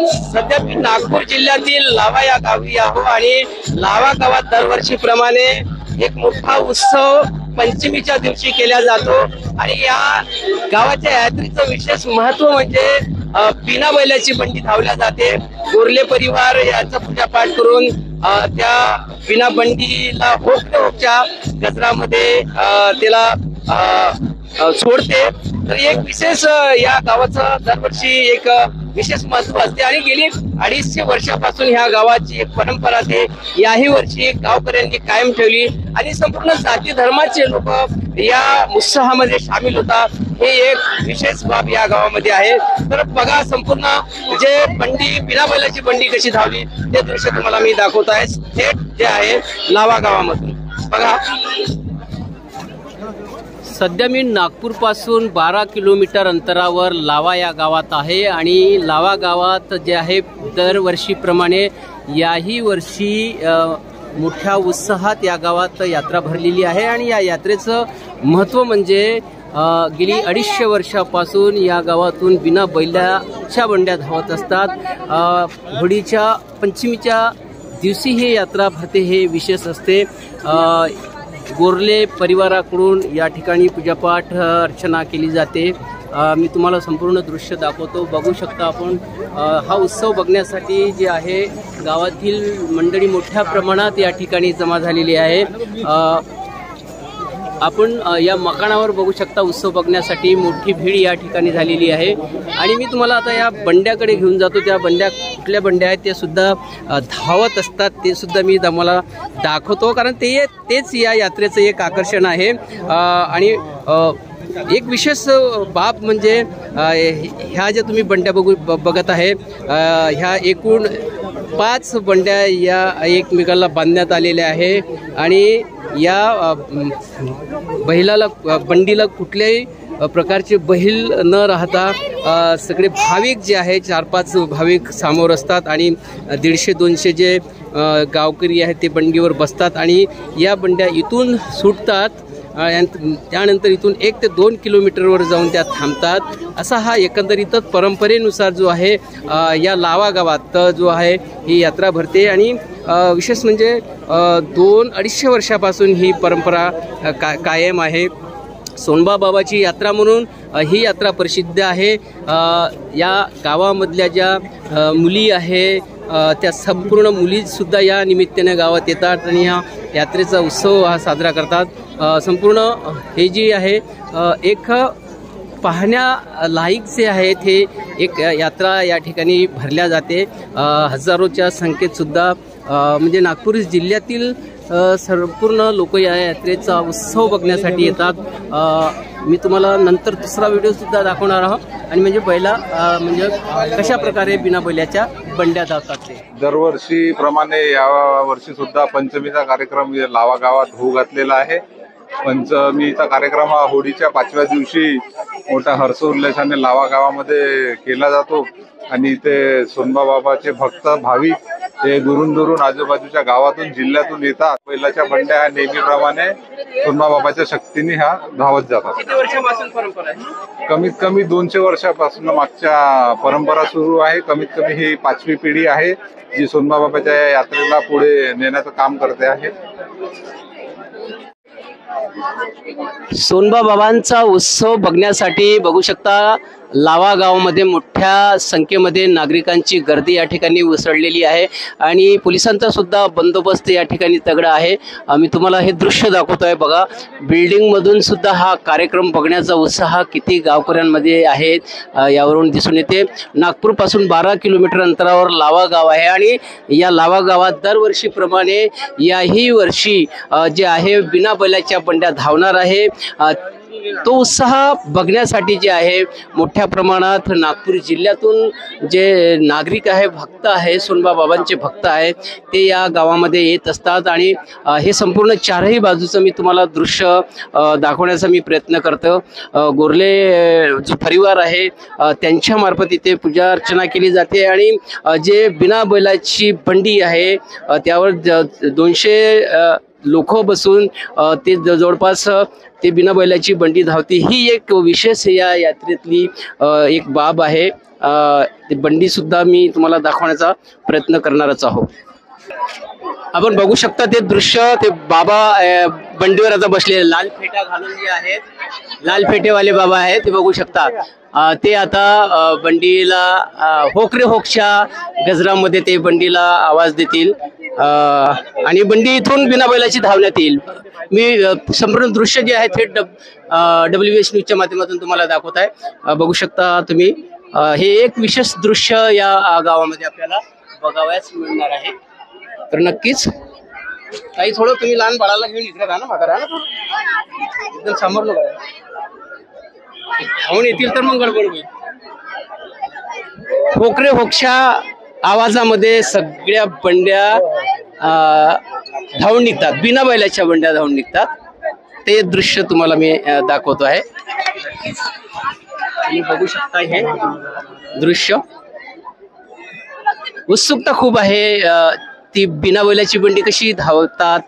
सध्या मी नागपूर जिल्ह्यातील लावा या गावी आहो आणि लावा गावात दरवर्षीप्रमाणे एक मोठा उत्सव पंचमीच्या दिवशी केला जातो आणि या गावाच्या यात्रेचं विशेष महत्व म्हणजे बिना बैलाची बंडी धावल्या जाते। गोरले परिवार याचा पूजापाठ करून त्या बिना बंडीला होकच्या गजरामध्ये त्याला सोडते। तर एक विशेष या गावाचं दरवर्षी एक विशेष महत्व असते आणि गेली 250 वर्षापासून ह्या गावाची एक परंपरा ते याही वर्षी गावकऱ्यांनी कायम ठेवली आणि संपूर्ण जाती धर्माचे लोक या उत्साहामध्ये सामील होतात। हे एक विशेष बाब या गावामध्ये आहे। तर बघा संपूर्ण जे बंडी बिना बैलाची बंडी कशी धावली ते दृश्य तुम्हाला मी दाखवत आहे थेट जे आहे लावा गावामधून। बघा सध्या मी नागपूर पासून 12 किलोमीटर अंतरावर लावा या गावात आहे आणि लावा गावात जे आहे दरवर्षीप्रमाणे याही वर्षी मोठ्या उत्साहात या गावात यात्रा भरलेली आहे आणि या यात्रेचं महत्त्व म्हणजे गेली 250 वर्षापासून या गावातून बिना बैलाच्या बंड्या धावत असतात। होळीच्या पंचमीच्या दिवशी ही यात्रा भरते हे विशेष असते। गोरले परिवाराकडून या ठिकाणी पूजापाठ अर्चना केली जाते। मी तुम्हाला संपूर्ण दृश्य दाखवतो, बघू शकता आपण। हा उत्सव बघण्यासाठी जे आहे गावातील मंडळी मोठ्या प्रमाणात या ठिकाणी जमा झालेली आहे। आपण या मकानावर बघू शकता उत्सव बघण्यासाठी मोठी भीड या ठिकाणी झालेली आहे आणि मी तुम्हाला आता या बंड्याकडे घेऊन जातो। त्या बंड्या कुठल्या बंड्या आहेत ते सुद्धा धावत असतात, ते सुद्धा मी तुम्हाला दाखवतो कारण तेच या यात्रेचं एक आकर्षण आहे। आणि एक विशेष बाब म्हणजे ह्या ज्या तुम्ही बंड्या बघत आहे ह्या एकूण 5 बंड्या या एकमेकाला बांधण्यात आलेल्या आहे आणि या बंडीला कुठल्याही प्रकारचे बैल न राहता सगळे भाविक जे आहे 4-5 भाविक समोर असतात आणि 150-200 जे गावकरी आहेत ते बंडीवर बसतात आणि या बंड्या इथून सुटतात। त्यानंतर इथून 1 ते 2 किलोमीटरवर जाऊन त्या थांबतात। असा हा एकंदरीतच परंपरेनुसार जो आहे या लावा गावात जो आहे ही यात्रा भरते आणि विशेष म्हणजे 200-250 वर्षापासून ही परंपरा कायम आहे। सोनबा बाबाची यात्रा म्हणून ही यात्रा प्रसिद्ध आहे। या गावामधल्या ज्या मुली आहे त्या संपूर्ण मुलीसुद्धा या निमित्ताने गावात येतात आणि या यात्रेचा उत्सव हा साजरा करतात। संपूर्ण हे जी आहे एक पाहण्यालायक जे आहे ते एक यात्रा या ठिकाणी भरल्या जाते। हजारोच्या संख्येत सुद्धा म्हणजे नागपूर जिल्ह्यातील संपूर्ण लोक या यात्रेचा उत्सव बघण्यासाठी येतात। मी तुम्हाला नंतर दुसरा व्हिडिओ सुद्धा दाखवणार आहोत आणि म्हणजे पहिला म्हणजे कशा प्रकारे बिना बैलाच्या बंड्या धावतात ते। दरवर्षी प्रमाणे या वर्षी सुद्धा पंचमीचा कार्यक्रम लावा गावात होऊ घातलेला आहे। पंचमीचा कार्यक्रम हा होळीच्या 5व्या दिवशी मोठ्या हर्षोल्लासाने लावा गावामध्ये केला जातो आणि ते सोनबा बाबाचे भक्त भाविक ते दुरून आजूबाजूच्या गावातून जिल्ह्यातून येतात। बैलाच्या बंड्या ह्या नेहमीप्रमाणे सोनबा बाबाच्या शक्तीने ह्या धावत जातात। किती वर्षापासून परंपरा आहे? कमीत कमी 200 वर्षापासून मागच्या परंपरा सुरू आहे। कमीत कमी ही 5वी पिढी आहे जी सोनबा बाबाच्या यात्रेला पुढे नेण्याचं काम करते आहे। सोनबा बाबांचा उत्सव बघण्यासाठी बघू शकता लावा गावामध्ये मोठ्या संख्येमध्ये नागरिकांची गर्दी या ठिकाणी उसळलेली आहे आणि पोलिसांचा सुद्धा बंदोबस्त या ठिकाणी तगडा आहे। मी तुम्हाला हे दृश्य दाखवतोय, बघा बिल्डिंग मधून सुद्धा हा कार्यक्रम बघण्याचा उत्साह किती गावकऱ्यांमध्ये आहे यावरून दिसून येते। नागपूर पासून 12 किलोमीटर अंतरावर लावा गाव आहे आणि या लावा गावात दरवर्षीप्रमाणे याही वर्षी जे आहे बिना बैलाच्या बंड्या धावणार आहे। तो उत्साह बघण्यासाठी जे आहे मोठ्या प्रमाणात नागपूर जिल्ह्यातून जे नागरिक आहे भक्त आहे सोनबा बाबांचे भक्त आहेत ते या गावामध्ये येत असतात आणि हे संपूर्ण चारही बाजूचं मी तुम्हाला दृश्य दाखवण्याचा मी प्रयत्न करतो। गोरले जो परिवार आहे त्यांच्या मार्फत इथे पूजा अर्चना केली जाते आणि जे बिना बैलाची बंडी आहे त्यावर 200 लोक बसून ते जवळपास ते बिना बैलाची बंडी धावते। ही एक विशेष या यात्रेतली एक बाब आहे। ती बंडी सुद्धा मी तुम्हाला दाखवण्याचा प्रयत्न करणारच आहोत. आपण बघू शकता ते दृश्य, ते बाबा बंडीवर आता बसलेले, लाल फेटा घालून जे आहेत, लाल फेटेवाले बाबा आहेत ते बघू शकता. ते आता बंडीला होकरे होकच्या गजरामध्ये ते बंडीला आवाज देतील आणि बंडी इथून बिना बैलाची धावण्यात येईल. मी संपूर्ण दृश्य जे आहे थेट WS न्यूजच्या माध्यमातून तुम्हाला दाखवत आहे. बघू शकता तुम्ही, हे एक विशेष दृश्य या गावामध्ये आपल्याला बघावयास मिळणार आहे. तर नक्कीच काही थोडं तुम्ही लहान बाळाला घेऊन इकडे राहा ना, मागा राहा ना, एकदम समोर नको धावून येतील तर मग गडबड होईल. होकरे होकशा आवाजामध्ये सगळ्या बंड्या धावून निघतात, बिना बैलाच्या बंड्या धावून निघतात. ते दृश्य तुम्हाला मी दाखवतो आहे. तुम्ही बघू शकता हे दृश्य. उत्सुकता खूप आहे, ती बिना बैलाची बंडी कशी धावतात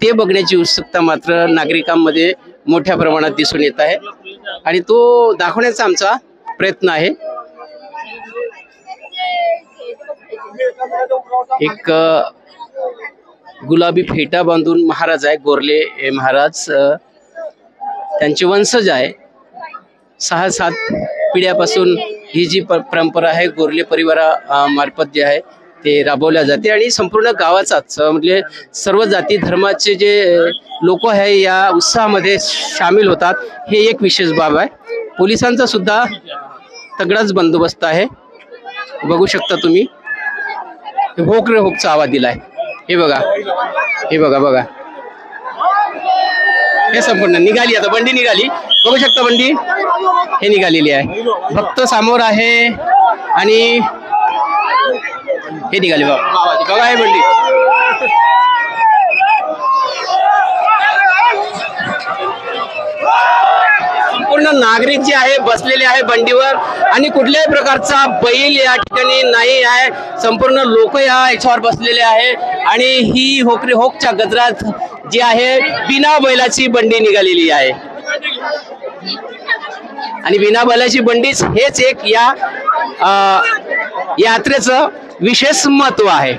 ते बघण्याची उत्सुकता मात्र नागरिकांमध्ये मोठ्या प्रमाणात दिसून येत आहे आणि तो दाखवण्याचा आमचा प्रयत्न आहे. एक गुलाबी फेटा बांधून महाराज आहे, गोरले महाराज, त्यांचे वंशज आहे. 6-7 पिढ्यापासून ही जी परंपरा आहे गोरले परिवारा मार्फत जे आहे ते राबवल्या जाते आणि संपूर्ण गावाचाच म्हणजे सर्व जाती धर्माचे जे लोक आहे या उत्साहामध्ये सामील होतात. हे एक विशेष बाब आहे. पोलिसांचा सुद्धा तगडाच बंदोबस्त आहे. बघू शकता तुम्ही, होकरे होकचा आवाज दिलाय. हे बघा, हे बघा बघा, हे संपूर्ण निघाली, आता बंडी निघाली. बघू शकता बंडी हे निघालेली आहे. भक्त समोर आहे आणि हे निघाले बघा, हे बंडी. संपूर्ण नागरिक जे आहे बसलेले आहे बंडीवर आणि कुठल्याही प्रकारचा बैल या ठिकाणी नाही आहे. संपूर्ण लोक याच्यावर बसलेले आहे आणि ही होकरे होकच्या गजरात जी आहे बिना बैलाची बंडी निघालेली आहे आणि बिना बैलाची बंडीच हेच एक या यात्रेचं विशेष महत्व आहे.